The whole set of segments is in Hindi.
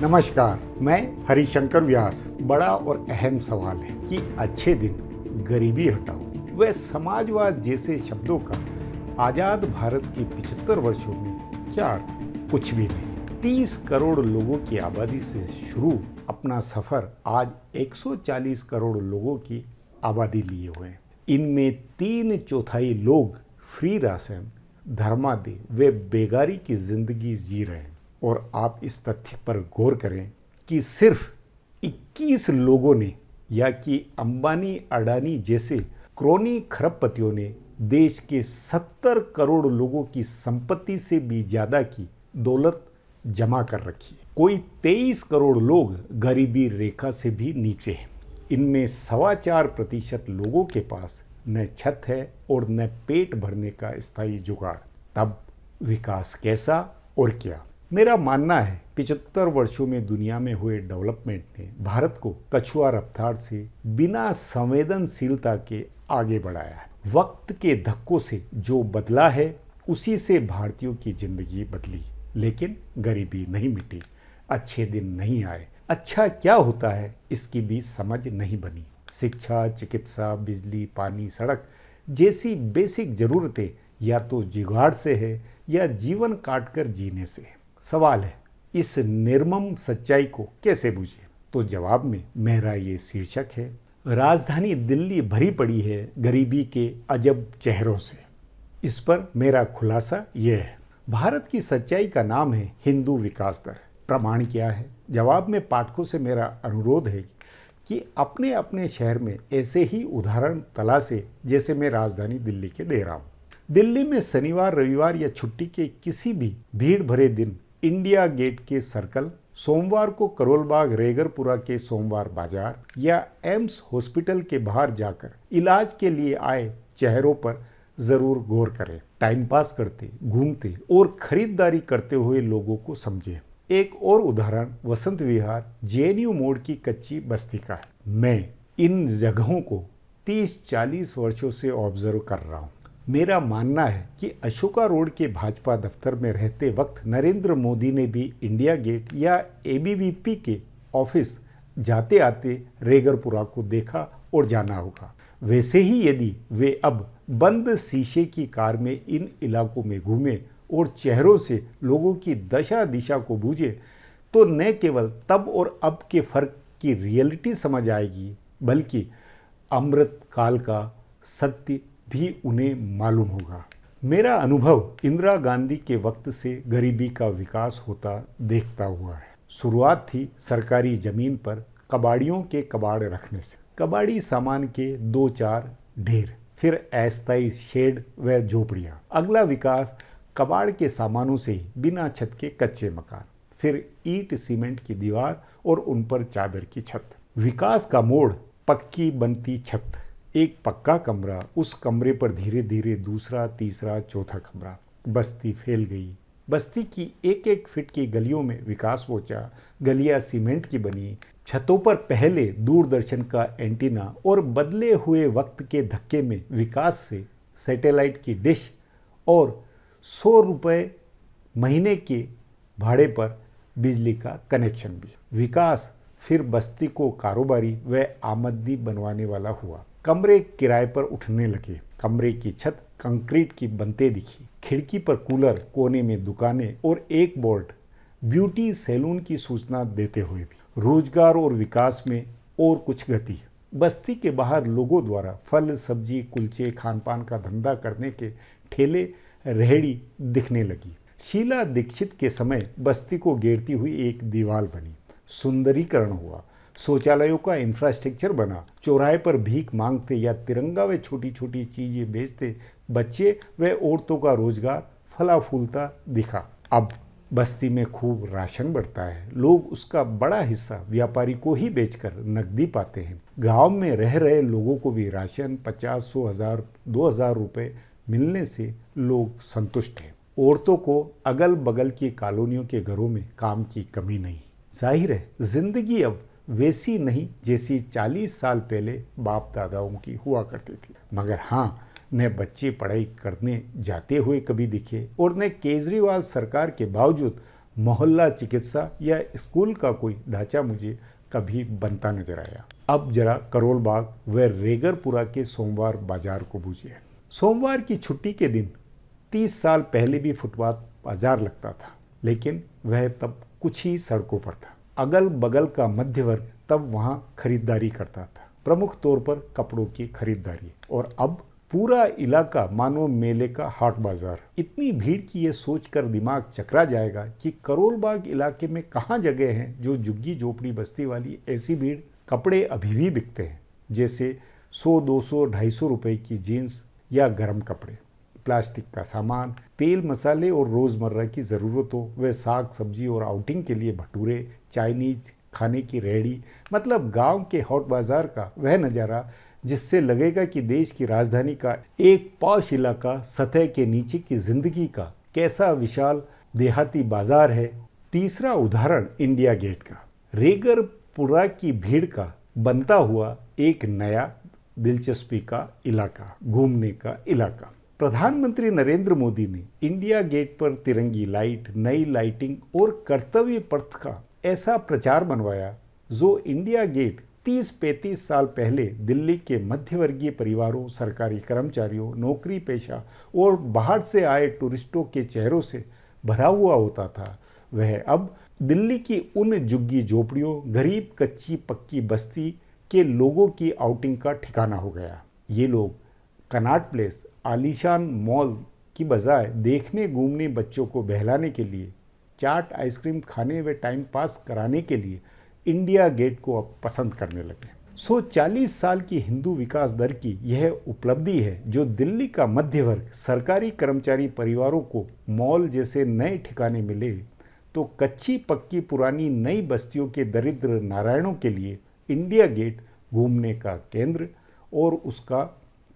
नमस्कार, मैं हरिशंकर व्यास। बड़ा और अहम सवाल है कि अच्छे दिन गरीबी हटाओ व समाजवाद जैसे शब्दों का आजाद भारत के 75 वर्षों में क्या अर्थ? कुछ भी नहीं। 30 करोड़ लोगों की आबादी से शुरू अपना सफर आज 140 करोड़ लोगों की आबादी लिए हुए हैं। इनमें 3/4 लोग फ्री राशन, धर्मादय व बेगारी की जिंदगी जी रहे हैं। और आप इस तथ्य पर गौर करें कि सिर्फ 21 लोगों ने या कि अंबानी अडानी जैसे क्रोनी खरबपतियों ने देश के 70 करोड़ लोगों की संपत्ति से भी ज्यादा की दौलत जमा कर रखी है। कोई 23 करोड़ लोग गरीबी रेखा से भी नीचे हैं। इनमें 4.25% लोगों के पास न छत है और न पेट भरने का स्थायी जुगाड़। तब विकास कैसा और क्या? मेरा मानना है 75 वर्षों में दुनिया में हुए डेवलपमेंट ने भारत को कछुआ रफ्तार से बिना संवेदनशीलता के आगे बढ़ाया है। वक्त के धक्कों से जो बदला है उसी से भारतीयों की जिंदगी बदली, लेकिन गरीबी नहीं मिटी, अच्छे दिन नहीं आए। अच्छा क्या होता है इसकी भी समझ नहीं बनी। शिक्षा, चिकित्सा, बिजली, पानी, सड़क जैसी बेसिक जरूरतें या तो जुगाड़ से है या जीवन काटकर जीने से है। सवाल है इस निर्मम सच्चाई को कैसे बूझे? तो जवाब में मेरा ये शीर्षक है, राजधानी दिल्ली भरी पड़ी है गरीबी के अजब चेहरों से। इस पर मेरा खुलासा यह है, भारत की सच्चाई का नाम है हिंदू विकास दर। प्रमाण क्या है? जवाब में पाठकों से मेरा अनुरोध है कि अपने अपने शहर में ऐसे ही उदाहरण तलाशे जैसे मैं राजधानी दिल्ली के दे रहा हूँ। दिल्ली में शनिवार, रविवार या छुट्टी के किसी भी भीड़ भरे दिन इंडिया गेट के सर्कल, सोमवार को करोलबाग रेगरपुरा के सोमवार बाजार या एम्स हॉस्पिटल के बाहर जाकर इलाज के लिए आए चेहरों पर जरूर गौर करें। टाइम पास करते, घूमते और खरीदारी करते हुए लोगों को समझें। एक और उदाहरण वसंत विहार, जेएनयू मोड़ की कच्ची बस्ती का है। मैं इन जगहों को 30-40 वर्षों से ऑब्जर्व कर रहा हूँ। मेरा मानना है कि अशोका रोड के भाजपा दफ्तर में रहते वक्त नरेंद्र मोदी ने भी इंडिया गेट या एबीवीपी के ऑफिस जाते आते रेगरपुरा को देखा और जाना होगा। वैसे ही यदि वे अब बंद शीशे की कार में इन इलाकों में घूमे और चेहरों से लोगों की दशा दिशा को बूझे तो न केवल तब और अब के फर्क की रियलिटी समझ आएगी, बल्कि अमृत काल का सत्य भी उन्हें मालूम होगा। मेरा अनुभव इंदिरा गांधी के वक्त से गरीबी का विकास होता देखता हुआ है। शुरुआत थी सरकारी जमीन पर कबाड़ियों के कबाड़ रखने से, कबाड़ी सामान के 2-4 ढेर, फिर अस्थायी शेड व झोपड़ियां। अगला विकास कबाड़ के सामानों से ही बिना छत के कच्चे मकान, फिर ईंट सीमेंट की दीवार और उन पर चादर की छत। विकास का मोड़ पक्की बनती छत, एक पक्का कमरा, उस कमरे पर धीरे धीरे दूसरा, तीसरा, चौथा कमरा। बस्ती फैल गई। बस्ती की एक एक फीट की गलियों में विकास पहुंचा। गलियां सीमेंट की बनी, छतों पर पहले दूरदर्शन का एंटीना और बदले हुए वक्त के धक्के में विकास से सैटेलाइट की डिश और 100 रुपये महीने के भाड़े पर बिजली का कनेक्शन भी। विकास फिर बस्ती को कारोबारी व आमदनी बनवाने वाला हुआ। कमरे किराए पर उठने लगे। कमरे की छत कंक्रीट की बनते दिखी। खिड़की पर कूलर, कोने में दुकानें और एक बोर्ड ब्यूटी सैलून की सूचना देते हुए भी। रोजगार और विकास में और कुछ गति। बस्ती के बाहर लोगों द्वारा फल, सब्जी, कुलचे, खानपान का धंधा करने के ठेले, रेहड़ी दिखने लगी। शीला दीक्षित के समय बस्ती को घेरती हुई एक दीवार बनी। सुंदरीकरण हुआ। शौचालयों का इंफ्रास्ट्रक्चर बना। चौराहे पर भीख मांगते या तिरंगा व छोटी छोटी चीजें बेचते बच्चे व औरतों का रोजगार फला फूलता दिखा। अब बस्ती में खूब राशन बढ़ता है। लोग उसका बड़ा हिस्सा व्यापारी को ही बेचकर नकदी पाते हैं। गांव में रह रहे लोगों को भी राशन 50, 100, 1000, 2000 रुपये मिलने से लोग संतुष्ट हैं। औरतों को अगल बगल की कॉलोनियों के घरों में काम की कमी नहीं। जाहिर है जिंदगी अब वैसी नहीं जैसी 40 साल पहले बाप दादाओं की हुआ करती थी। मगर हाँ, न बच्चे पढ़ाई करने जाते हुए कभी दिखे और न केजरीवाल सरकार के बावजूद मोहल्ला चिकित्सा या स्कूल का कोई ढांचा मुझे कभी बनता नजर आया। अब जरा करोल बाग व रेगरपुरा के सोमवार बाजार को बूझिए। सोमवार की छुट्टी के दिन 30 साल पहले भी फुटपाथ बाजार लगता था, लेकिन वह तब कुछ ही सड़कों पर था। अगल बगल का मध्य वर्ग तब वहां खरीदारी करता था, प्रमुख तौर पर कपड़ों की खरीदारी। और अब पूरा इलाका मानो मेले का हाट बाजार। इतनी भीड़ की ये सोचकर दिमाग चकरा जाएगा कि करोल बाग इलाके में कहाँ जगह हैं जो झुग्गी झोपड़ी बस्ती वाली ऐसी भीड़। कपड़े अभी भी बिकते हैं, जैसे 100, 200, 250 रुपए की जीन्स या गर्म कपड़े, प्लास्टिक का सामान, तेल मसाले और रोज़मर्रा की ज़रूरतों व साग सब्जी और आउटिंग के लिए भटूरे, चाइनीज खाने की रेहड़ी। मतलब गांव के हॉट बाजार का वह नज़ारा जिससे लगेगा कि देश की राजधानी का एक पॉश इलाका सतह के नीचे की जिंदगी का कैसा विशाल देहाती बाजार है। तीसरा उदाहरण इंडिया गेट का, रेगरपुरा की भीड़ का बनता हुआ एक नया दिलचस्पी का इलाका, घूमने का इलाका। प्रधानमंत्री नरेंद्र मोदी ने इंडिया गेट पर तिरंगी लाइट, नई लाइटिंग और कर्तव्य पथ का ऐसा प्रचार बनवाया जो इंडिया गेट 30-35 साल पहले दिल्ली के मध्यवर्गीय परिवारों, सरकारी कर्मचारियों, नौकरी पेशा और बाहर से आए टूरिस्टों के चेहरों से भरा हुआ होता था, वह अब दिल्ली की उन झुग्गी झोपड़ियों, गरीब कच्ची पक्की बस्ती के लोगों की आउटिंग का ठिकाना हो गया। ये लोग कनॉट प्लेस, आलीशान मॉल की बजाय देखने घूमने, बच्चों को बहलाने के लिए, चाट आइसक्रीम खाने व टाइम पास कराने के लिए इंडिया गेट को अब पसंद करने लगे। 140 साल की हिंदू विकास दर की यह उपलब्धि है जो दिल्ली का मध्य वर्ग, सरकारी कर्मचारी परिवारों को मॉल जैसे नए ठिकाने मिले, तो कच्ची पक्की पुरानी नई बस्तियों के दरिद्र नारायणों के लिए इंडिया गेट घूमने का केंद्र और उसका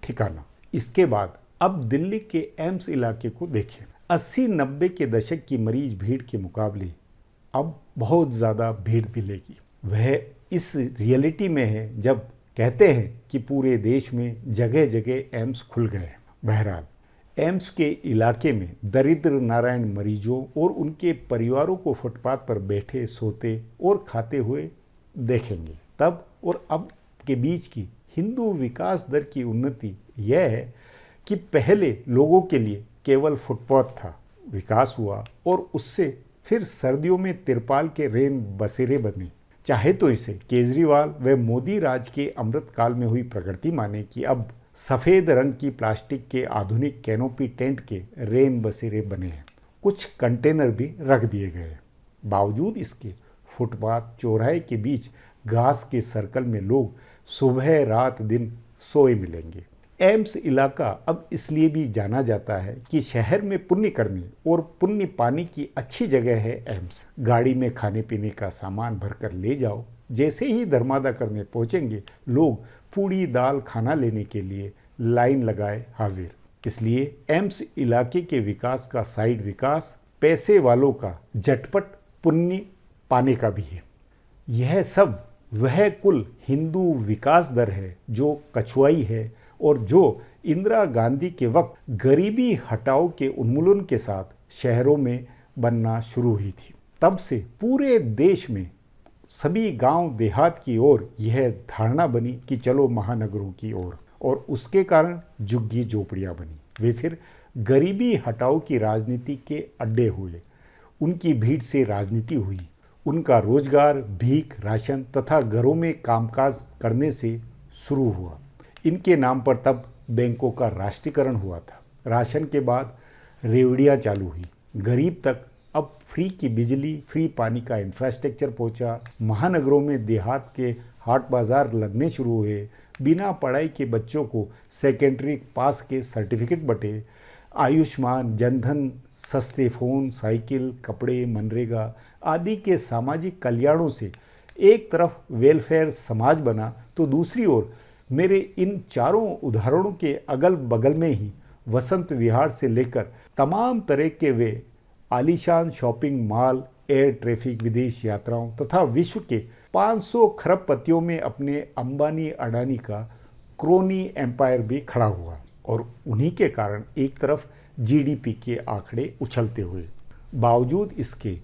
ठिकाना। इसके बाद अब दिल्ली के एम्स इलाके को देखें। 80-90 के दशक की मरीज भीड़ के मुकाबले अब बहुत ज़्यादा भीड़ मिलेगी। वह इस रियलिटी में है जब कहते हैं कि पूरे देश में जगह जगह एम्स खुल गए हैं। बहरहाल एम्स के इलाके में दरिद्र नारायण मरीजों और उनके परिवारों को फुटपाथ पर बैठे, सोते और खाते हुए देखेंगे। तब और अब के बीच की हिंदू विकास दर की उन्नति यह है कि पहले लोगों के लिए केवल फुटपाथ था, विकास हुआ और उससे फिर सर्दियों में तिरपाल के रेन बसेरे बने। चाहे तो इसे केजरीवाल व मोदी राज के अमृतकाल में हुई प्रगति माने कि अब सफ़ेद रंग की प्लास्टिक के आधुनिक कैनोपी टेंट के रेन बसेरे बने हैं। कुछ कंटेनर भी रख दिए गए हैं। बावजूद इसके फुटपाथ, चौराहे के बीच घास के सर्कल में लोग सुबह रात दिन सोए मिलेंगे। एम्स इलाका अब इसलिए भी जाना जाता है कि शहर में पुण्य करने और पुण्य पाने की अच्छी जगह है एम्स। गाड़ी में खाने पीने का सामान भरकर ले जाओ, जैसे ही धर्मादा करने पहुंचेंगे लोग पूड़ी दाल खाना लेने के लिए लाइन लगाए हाजिर। इसलिए एम्स इलाके के विकास का साइड विकास पैसे वालों का झटपट पुण्य पाने का भी है। यह सब वह कुल हिंदू विकास दर है जो कछुआई है और जो इंदिरा गांधी के वक्त गरीबी हटाओ के उन्मूलन के साथ शहरों में बनना शुरू हुई थी। तब से पूरे देश में सभी गांव देहात की ओर यह धारणा बनी कि चलो महानगरों की ओर, और उसके कारण झुग्गी झोपड़ियां बनी। वे फिर गरीबी हटाओ की राजनीति के अड्डे हुए। उनकी भीड़ से राजनीति हुई। उनका रोजगार भीख, राशन तथा घरों में कामकाज करने से शुरू हुआ। इनके नाम पर तब बैंकों का राष्ट्रीयकरण हुआ था। राशन के बाद रेवड़ियाँ चालू हुई। गरीब तक अब फ्री की बिजली, फ्री पानी का इंफ्रास्ट्रक्चर पहुंचा। महानगरों में देहात के हाट बाजार लगने शुरू हुए। बिना पढ़ाई के बच्चों को सेकेंडरी पास के सर्टिफिकेट बटे। आयुष्मान, जनधन, सस्ते फ़ोन, साइकिल, कपड़े, मनरेगा आदि के सामाजिक कल्याणों से एक तरफ वेलफेयर समाज बना, तो दूसरी ओर मेरे इन चारों उदाहरणों के अगल बगल में ही वसंत विहार से लेकर तमाम तरह के वे आलीशान शॉपिंग मॉल, एयर ट्रैफिक, विदेश यात्राओं तथा विश्व के 500 खरबपतियों में अपने अंबानी अडानी का क्रोनी एम्पायर भी खड़ा हुआ। और उन्हीं के कारण एक तरफ जीडीपी के आंकड़े उछलते हुए। बावजूद इसके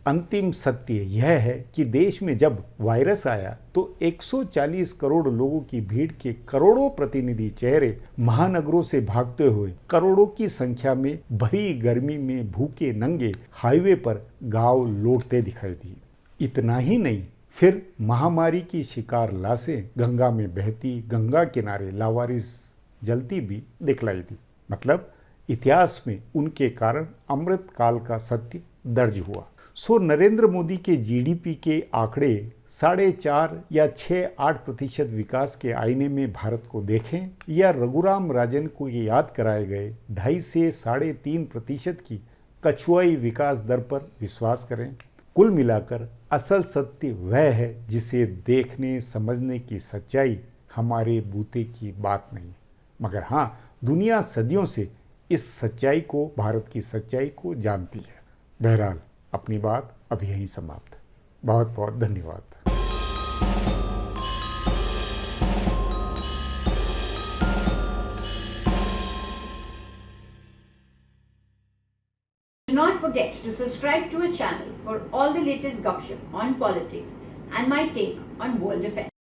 अंतिम सत्य यह है कि देश में जब वायरस आया तो 140 करोड़ लोगों की भीड़ के करोड़ों प्रतिनिधि चेहरे महानगरों से भागते हुए करोड़ों की संख्या में भरी गर्मी में भूखे नंगे हाईवे पर गांव लौटते दिखाई दिए। इतना ही नहीं, फिर महामारी की शिकार लाशें गंगा में बहती, गंगा किनारे लावारिस जलती भी दिखलाई दी। मतलब इतिहास में उनके कारण अमृत काल का सत्य दर्ज हुआ। सो नरेंद्र मोदी के जीडीपी के आंकड़े 4.5 या 6-8% विकास के आईने में भारत को देखें, या रघुराम राजन को याद कराए गए 2.5 से 3.5% की कछुआई विकास दर पर विश्वास करें। कुल मिलाकर असल सत्य वह है जिसे देखने समझने की सच्चाई हमारे बूते की बात नहीं, मगर हाँ, दुनिया सदियों से इस सच्चाई को, भारत की सच्चाई को जानती है। बहरहाल अपनी बात अभी यहीं समाप्त। बहुत बहुत धन्यवाद। Do not forget to subscribe to our channel for all the latest gossip on politics and my take on world affairs.